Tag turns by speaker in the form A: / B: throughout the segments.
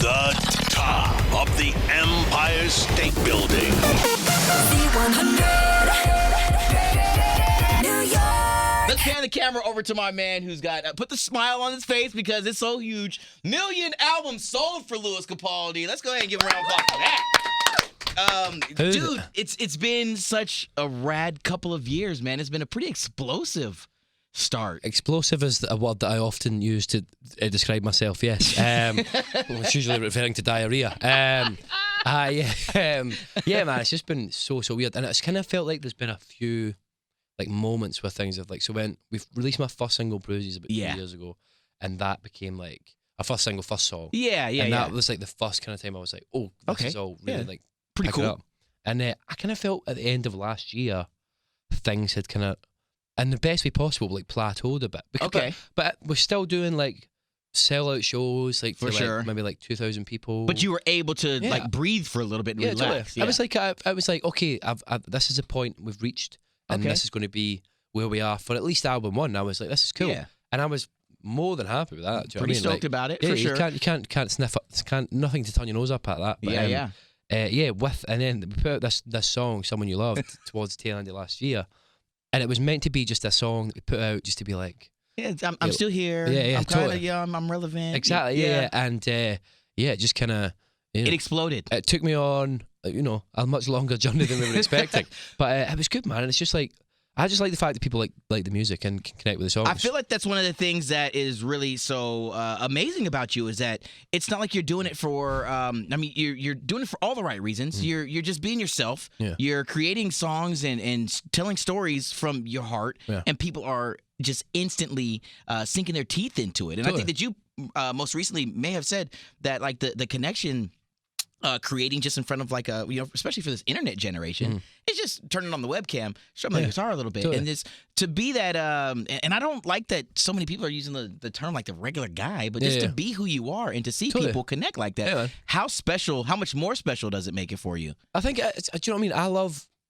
A: The top of the Empire State Building.
B: Z100. New York.
C: Let's pan the camera over to my man who's got put the smile on his face because it's so huge. 1,000,000 albums sold for Lewis Capaldi. Let's go ahead and give him a round of applause for that. Dude, it's been such a rad couple of years, man. It's been a pretty explosive start.
D: Explosive is a word that I often use to describe myself, yes. It's usually referring to diarrhea. Yeah, man, it's just been so weird. And it's kind of felt like there's been a few like moments with things of like, so when we've released my first single, Bruises, about 3 years ago, and that became like a first single, first song. And that was like the first kind of time I was like, oh, this is all really like
C: pretty cool.
D: And I kind of felt at the end of last year, things had kind of, in the best way possible, like plateaued a bit. But we're still doing like sellout shows, like for
C: sure,
D: like, maybe like 2,000 people.
C: But you were able to like breathe for a little bit and relax.
D: Totally. I was like, okay, this is the point we've reached, and this is going to be where we are for at least album one. I was like, this is cool, and I was more than happy with that.
C: Pretty stoked about it, for sure.
D: You can't sniff up, nothing to turn your nose up at that. But, and then we put out this song, Someone You Loved, towards the tail end of last year, and it was meant to be just a song that we put out just to be like,
C: I'm still here. I'm kind of young. I'm relevant.
D: Exactly. And just kind of. It
C: exploded.
D: It took me on, a much longer journey than we were expecting, but it was good, man. And it's just like, I just like the fact that people like the music and can connect with the songs.
C: I feel like that's one of the things that is really so amazing about you is that it's not like you're doing it for. You're doing it for all the right reasons. You're just being yourself. Yeah. You're creating songs and telling stories from your heart, and people are just instantly sinking their teeth into it. And I think that you most recently may have said that like the connection. Creating just in front of like especially for this internet generation, it's just turning on the webcam, showing the guitar a little bit, and this to be that. And I don't like that so many people are using the term like the regular guy, but just to be who you are and to see people connect like that. Yeah, how much more special does it make it for you?
D: I think do you know what I mean?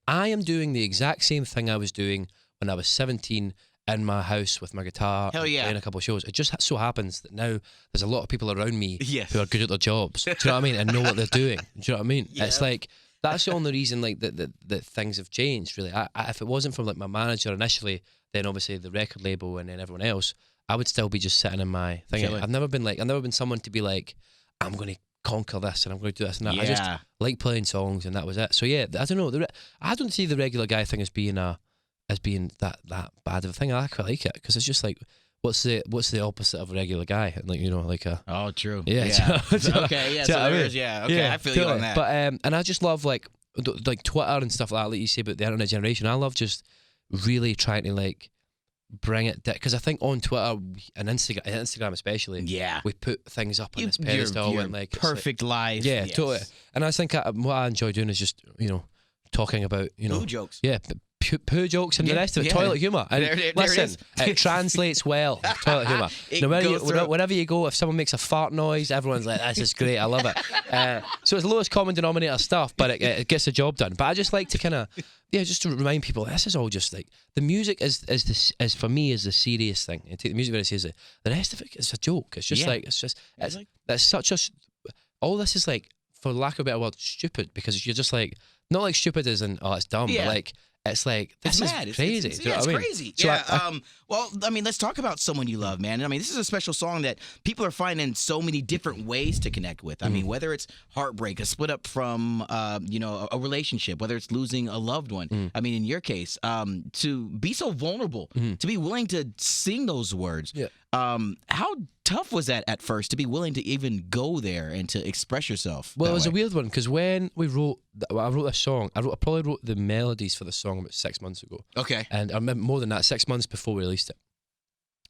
D: I am doing the exact same thing I was doing when I was 17. In my house with my guitar, playing a couple of shows. It just so happens that now there's a lot of people around me who are good at their jobs. Do you know what I mean? And know what they're doing. Do you know what I mean? Yeah. It's like that's the only reason like that things have changed. Really, if it wasn't from like my manager initially, then obviously the record label and then everyone else, I would still be just sitting in my thing. Totally. I've never been someone to be like, I'm going to conquer this and I'm going to do this and that. I just like playing songs and that was it. So yeah, I don't know. I don't see the regular guy thing as being that bad of a thing. I quite like it because it's just like, what's the opposite of a regular guy? And like like a
C: true.
D: Yeah.
C: Okay. Yeah. So there is. Yeah. Okay. I feel you on that.
D: But and I just love like Twitter and stuff like that. Like you say about the internet generation, I love just really trying to like bring it because I think on Twitter and Instagram especially, we put things up on this pedestal
C: your
D: and like
C: perfect life.
D: Yeah, totally. And I think what I enjoy doing is just talking about
C: poo jokes.
D: Yeah. Poo jokes and the rest of it, toilet humour. And listen, it translates well. Toilet humour. Wherever you go, if someone makes a fart noise, everyone's like, "This is great, I love it." So it's lowest common denominator stuff, but it gets the job done. But I just like to kind of, just to remind people, this is all just like the music is for me is the serious thing. I take the music very seriously. The rest of it is a joke. It's just that's such a. All this is like, for lack of a better word, stupid because you're just like not like stupid as in it's dumb, but like. It's like, this is crazy.
C: It's crazy. So well, I mean, let's talk about Someone You Love, man. I mean, this is a special song that people are finding so many different ways to connect with. I mean, whether it's heartbreak, a split up from, a relationship, whether it's losing a loved one. I mean, in your case, to be so vulnerable, to be willing to sing those words. Yeah. How tough was that at first to be willing to even go there and to express yourself?
D: Well, it was a weird one because when I wrote this song, I probably wrote the melodies for the song about 6 months ago. Okay. And I remember more than that, 6 months before we released it.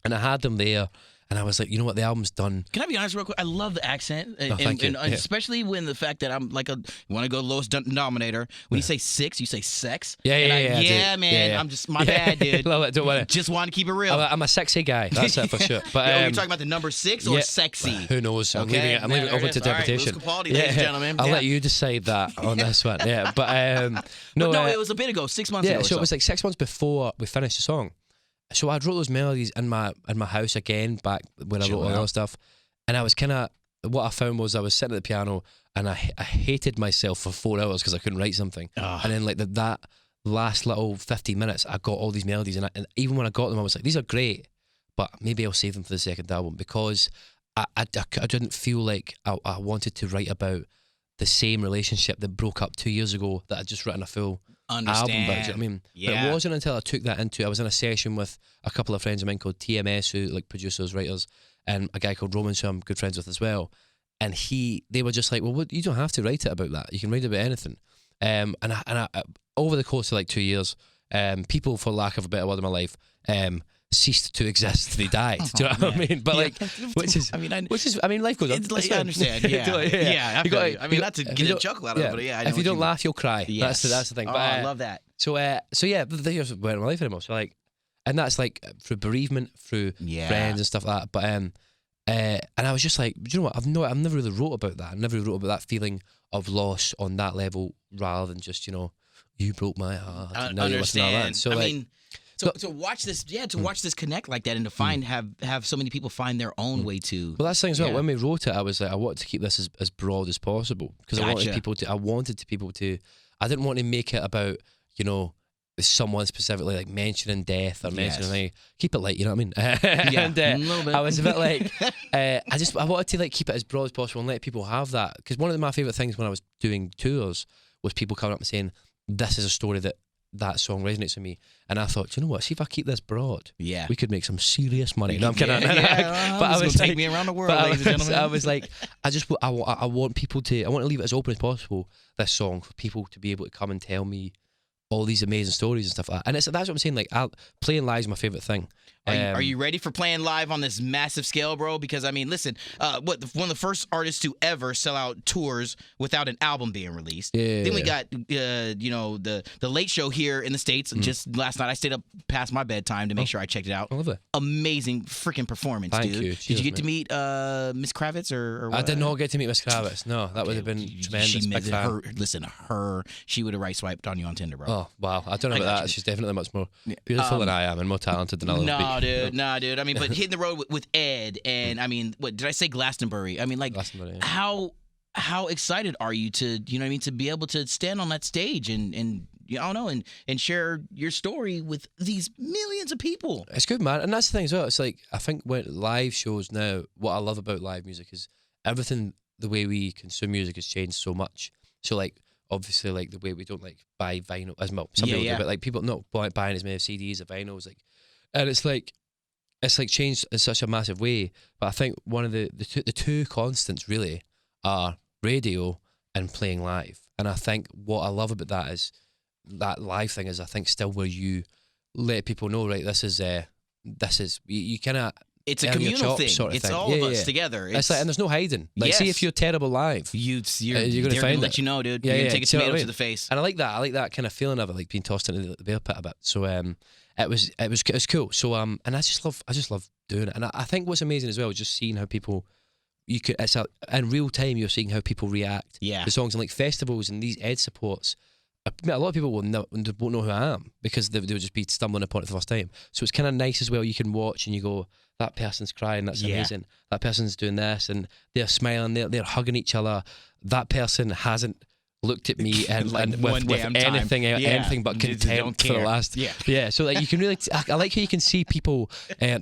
D: And I had them there. And I was like, you know what, the album's done.
C: Can I be honest real quick? I love the accent. And especially when the fact that I'm like you want to go lowest denominator. When you say six, you say sex.
D: Yeah,
C: man. I'm just, my bad, dude.
D: Love it, don't worry.
C: Just want to keep it real.
D: I'm a sexy guy, that's it for sure. But
C: you're talking about the number 6 or sexy?
D: Who knows? I'm leaving it open to interpretation.
C: Lewis Capaldi, ladies and gentlemen.
D: I'll let you decide that on this one. Yeah, but
C: no, it was a bit ago, 6 months ago.
D: Yeah, so it was like 6 months before we finished the song. So I wrote those melodies in my house again back when I wrote all that stuff, and I was kind of what I found was I was sitting at the piano and I hated myself for 4 hours because I couldn't write something. And then like that last little 15 minutes, I got all these melodies, and even when I got them, I was like, these are great, but maybe I'll save them for the second album, because I didn't feel like I wanted to write about the same relationship that broke up 2 years ago that I'd just written a full album about. Do you know what I mean? But it wasn't until I took that into, I was in a session with a couple of friends of mine called TMS, who like producers, writers, and a guy called Roman, who I'm good friends with as well. And they were just like, well, you don't have to write it about that. You can write about anything. And I, over the course of like 2 years, people, for lack of a better word in my life, ceased to exist. They died. Do you know what I mean? But like, which is, I mean, life goes on.
C: It's like, I understand. Yeah, I mean, not to get a chuckle out of it, but yeah. I know
D: if you don't laugh, you'll cry. Yes. That's the thing.
C: Oh,
D: but,
C: I love that.
D: So yeah, here's where my life anymore. So like, and that's like through bereavement, through friends and stuff like that. But and I was just like, do you know what? I've never really wrote about that. I never really wrote about that feeling of loss on that level, rather than just, you broke my heart.
C: I
D: now
C: understand.
D: So
C: I mean, to watch this, watch this connect like that, and to have so many people find their own way to.
D: Well, that's the thing as well. When we wrote it, I was like, I wanted to keep this as broad as possible, because I wanted people to. I didn't want to make it about someone specifically like mentioning death or mentioning keep it light, you know what I mean? And
C: a little bit.
D: I was a bit like I wanted to like keep it as broad as possible and let people have that, because one of my favourite things when I was doing tours was people coming up and saying, this is a story that song resonates with me. And I thought, you know what, see if I keep this broad, we could make some serious money. No, I'm kidding. But
C: I was like, take me around the world, ladies and gentlemen.
D: I was like, I want people to, I want to leave it as open as possible, this song, for people to be able to come and tell me all these amazing stories and stuff like that. And that's what I'm saying, like, playing live is my favourite thing.
C: Are you ready for playing live on this massive scale, bro? Because, I mean, listen, one of the first artists to ever sell out tours without an album being released. Then we got, the Late Show here in the States. Just last night, I stayed up past my bedtime to make sure I checked it out.
D: I love it.
C: Amazing freaking performance,
D: Thank
C: dude.
D: you.
C: Did you get to meet Miss Kravitz or what?
D: I did not get to meet Miss Kravitz. No, that would have been tremendous. Big fan.
C: She would have right swiped on you on Tinder, bro.
D: Oh, wow. I don't know about that. She's definitely much more beautiful than I am, and more talented than I'll be.
C: Nah, dude. I mean, but hitting the road with Ed, and I mean, what did I say? Glastonbury. I mean, like, how excited are you to, to be able to stand on that stage and I don't know, and share your story with these millions of people?
D: It's good, man. And that's the thing as well. It's like, I think when live shows now, what I love about live music is everything, the way we consume music has changed so much. So like, obviously, like the way we don't like buy vinyl as much. Some people do, but like people not buying as many CDs or vinyls, like, and it's like changed in such a massive way. But I think one of the two constants really are radio and playing live. And I think what I love about that is that live thing is, I think, still where you let people know, right, this is you kind of,
C: it's a communal thing.
D: Sort of
C: it's
D: thing.
C: all of us together.
D: It's like, and there's no hiding. Like, see if you're terrible live,
C: you're
D: going to find
C: let you know, dude. You're going to take a tomato to the face.
D: And I like that kind of feeling of it, like being tossed into the bear pit a bit. So it was cool. So and I just love doing it. And I think what's amazing as well is just seeing how people, in real time, you're seeing how people react to songs, and like festivals and these Ed supports. A lot of people won't know who I am, because they'll just be stumbling upon it for the first time. So it's kind of nice as well. You can watch and you go, that person's crying, that's amazing. That person's doing this, and they're smiling, they're hugging each other. That person hasn't looked at me and with anything but contempt for the last so like, you can really I like how you can see people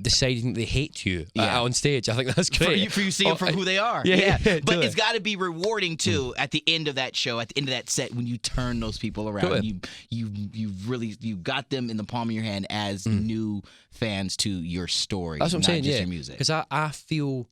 D: deciding they hate you on stage. I think that's great
C: for you seeing them for who they are. But it's got to be rewarding too at the end of that show, at the end of that set, when you turn those people around. You really got them in the palm of your hand as new fans to your story.
D: That's what I'm saying.
C: Your music.
D: Because I feel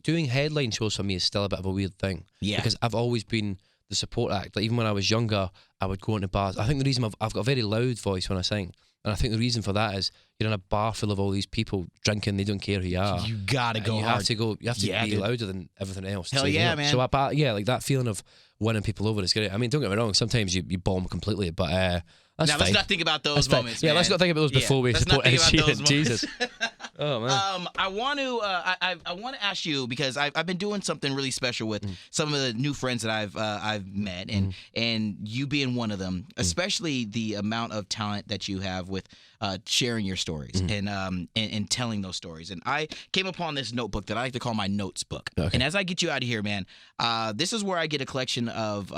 D: doing headline shows for me is still a bit of a weird thing. Because I've always been the support act. Like, even when I was younger, I would go into bars. I think the reason I've got a very loud voice when I sing, and I think the reason for that is you're in a bar full of all these people drinking. They don't care who you are.
C: You gotta go hard.
D: You have to be louder than everything else.
C: Hell yeah, man.
D: So like that feeling of winning people over is great. I mean, don't get me wrong. Sometimes you bomb completely, but that's
C: now
D: fine.
C: Let's not think about those moments.
D: Yeah, let's not think about those before we support NC. Jesus. Oh man.
C: I want to I want to ask you, because I've been doing something really special with some of the new friends that I've met, and you being one of them, especially the amount of talent that you have with sharing your stories and telling those stories. And I came upon this notebook that I like to call my notes book. Okay. And as I get you out of here, man, this is where I get a collection of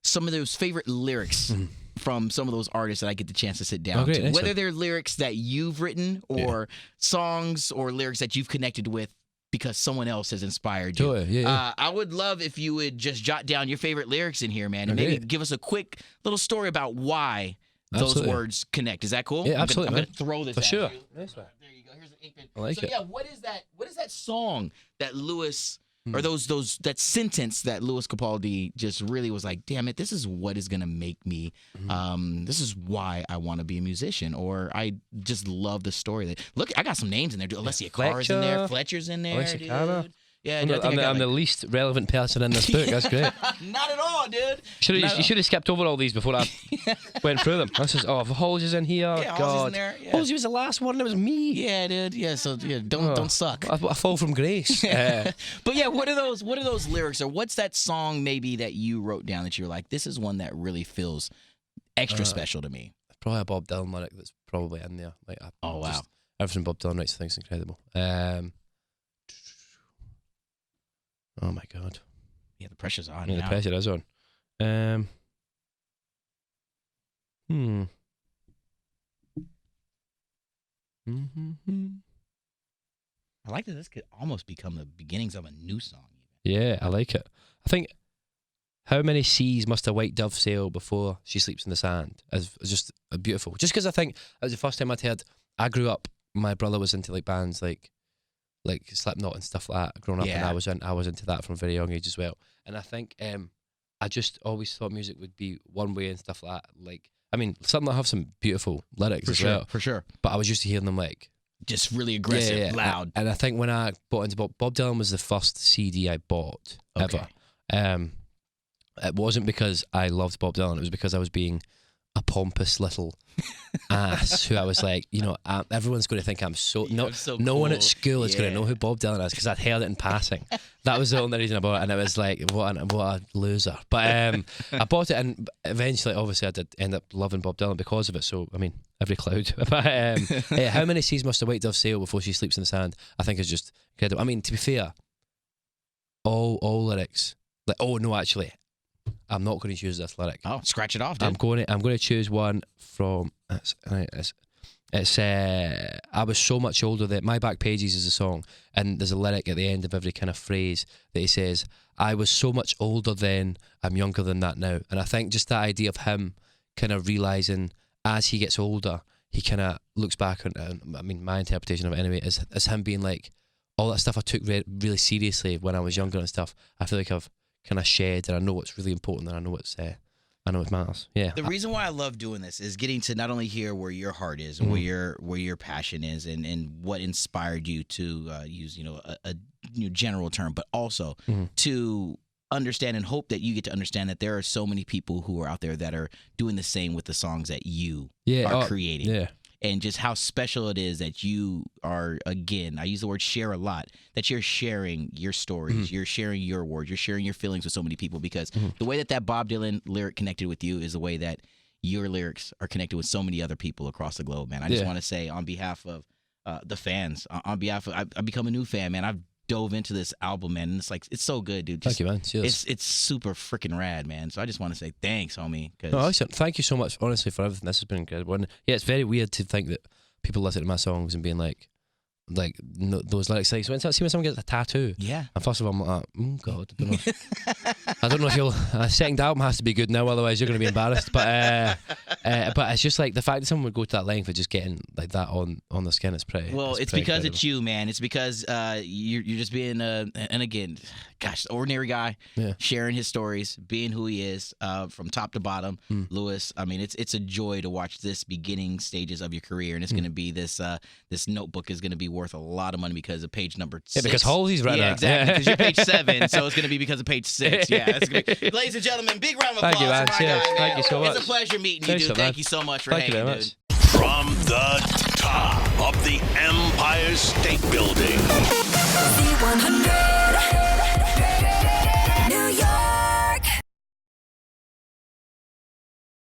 C: some of those favorite lyrics from some of those artists that I get the chance to sit down to.
D: Nice.
C: Whether they're lyrics that you've written or songs or lyrics that you've connected with because someone else has inspired you. I would love if you would just jot down your favorite lyrics in here, man, and maybe give us a quick little story about why those words connect. Is that cool?
D: Yeah, absolutely.
C: I'm gonna throw this
D: for
C: at
D: sure.
C: you.
D: Nice one.
C: There you go. Here's an ink pen.
D: I like it.
C: Yeah, what is that song that Lewis or that sentence that Lewis Capaldi just really was like, damn it, this is what is gonna make me this is why I want to be a musician, or I just love the story. That look, I got some names in there. Alessia Carr's in there, Fletcher's in there, dude. Yeah,
D: I'm the least relevant person in this book. That's great.
C: Not at all, dude.
D: You should have skipped over all these before I went through them. This is Halsey's in here.
C: Yeah,
D: God,
C: Halsey's in there. Yeah.
D: Halsey was the last one. It was me.
C: Yeah, dude. Yeah, so don't suck.
D: I fall from grace.
C: But yeah, what are those lyrics, or what's that song maybe that you wrote down that you're like, this is one that really feels extra special to me?
D: Probably a Bob Dylan lyric that's probably in there. Like,
C: oh wow,
D: everything Bob Dylan writes, I think is incredible. Oh my God.
C: Yeah, the pressure's on.
D: Yeah, the pressure is on.
C: I like that this could almost become the beginnings of a new song.
D: Yeah, I like it. I think how many seas must a white dove sail before she sleeps in the sand is just beautiful. Just because I think that was the first time I'd heard. I grew up. My brother was into like bands like Slipknot and stuff like that growing up, and I was into that from a very young age as well. And I think I just always thought music would be one way and stuff like that. Like, I mean, Slipknot have some beautiful lyrics as well,
C: for sure.
D: But I was used to hearing them like
C: just really aggressive, loud.
D: And I think when I bought into Bob Dylan was the first CD I bought ever. It wasn't because I loved Bob Dylan. It was because I was being a pompous little ass who I was like, everyone's going to think I'm so no
C: cool.
D: one at school is going to know who Bob Dylan is because I'd heard it in passing. That was the only reason I bought it, and it was like, what a loser. But I bought it, and eventually, obviously, I did end up loving Bob Dylan because of it. So I mean, every cloud. But how many seas must a white dove sail before she sleeps in the sand? I think is just incredible. I mean, to be fair, all lyrics. Like, oh no, actually, I'm not going to choose this lyric.
C: Oh, scratch it off, dude.
D: I'm going to choose one from. It's I was so much older that My Back Pages is a song, and there's a lyric at the end of every kind of phrase that he says, I was so much older then, I'm younger than that now. And I think just that idea of him kind of realising as he gets older, he kind of looks back on, I mean, my interpretation of it anyway, is him being like, all that stuff I took really seriously when I was younger and stuff, I feel like I've kind of shed, and I know what's really important, and I know it matters. Yeah.
C: The reason why I love doing this is getting to not only hear where your heart is and where your passion is, and what inspired you to use a general term, but also to understand and hope that you get to understand that there are so many people who are out there that are doing the same with the songs that you are creating. Yeah. And just how special it is that you are, again, I use the word share a lot, that you're sharing your stories, you're sharing your words, you're sharing your feelings with so many people, because the way that Bob Dylan lyric connected with you is the way that your lyrics are connected with so many other people across the globe, man. I just want to say on behalf of the fans, on behalf of, I've become a new fan, man. I've dove into this album, man, and it's so good, dude.
D: Thank you, man. Cheers.
C: It's super freaking rad, man. So I just want to say thanks, homie.
D: No, listen, thank you so much, honestly, for everything. This has been incredible. And yeah, it's very weird to think that people listen to my songs and being like those lyrics. Like, so when someone gets a tattoo, and first of all, I'm like, oh God, I don't know if you'll. Second album has to be good now, otherwise you're going to be embarrassed. But it's just like the fact that someone would go to that length of just getting like that on the skin is pretty.
C: Well, it's because incredible. It's you, man. It's because you're just being and again, gosh, ordinary guy, sharing his stories, being who he is, from top to bottom. Lewis, I mean, it's a joy to watch this beginning stages of your career, and it's going to be this notebook is going to be worth a lot of money because of page number 6.
D: Yeah, because Halsey's right now.
C: Exactly, because you're page 7, so it's going to be because of page 6. Yeah, that's gonna be, ladies and gentlemen, big round of applause.
D: Thank you, man.
C: For my guy, man.
D: Thank you so much.
C: It's a pleasure meeting you, dude. Thank you so much for hanging, dude.
A: From the top of the Empire State Building.
B: Z100.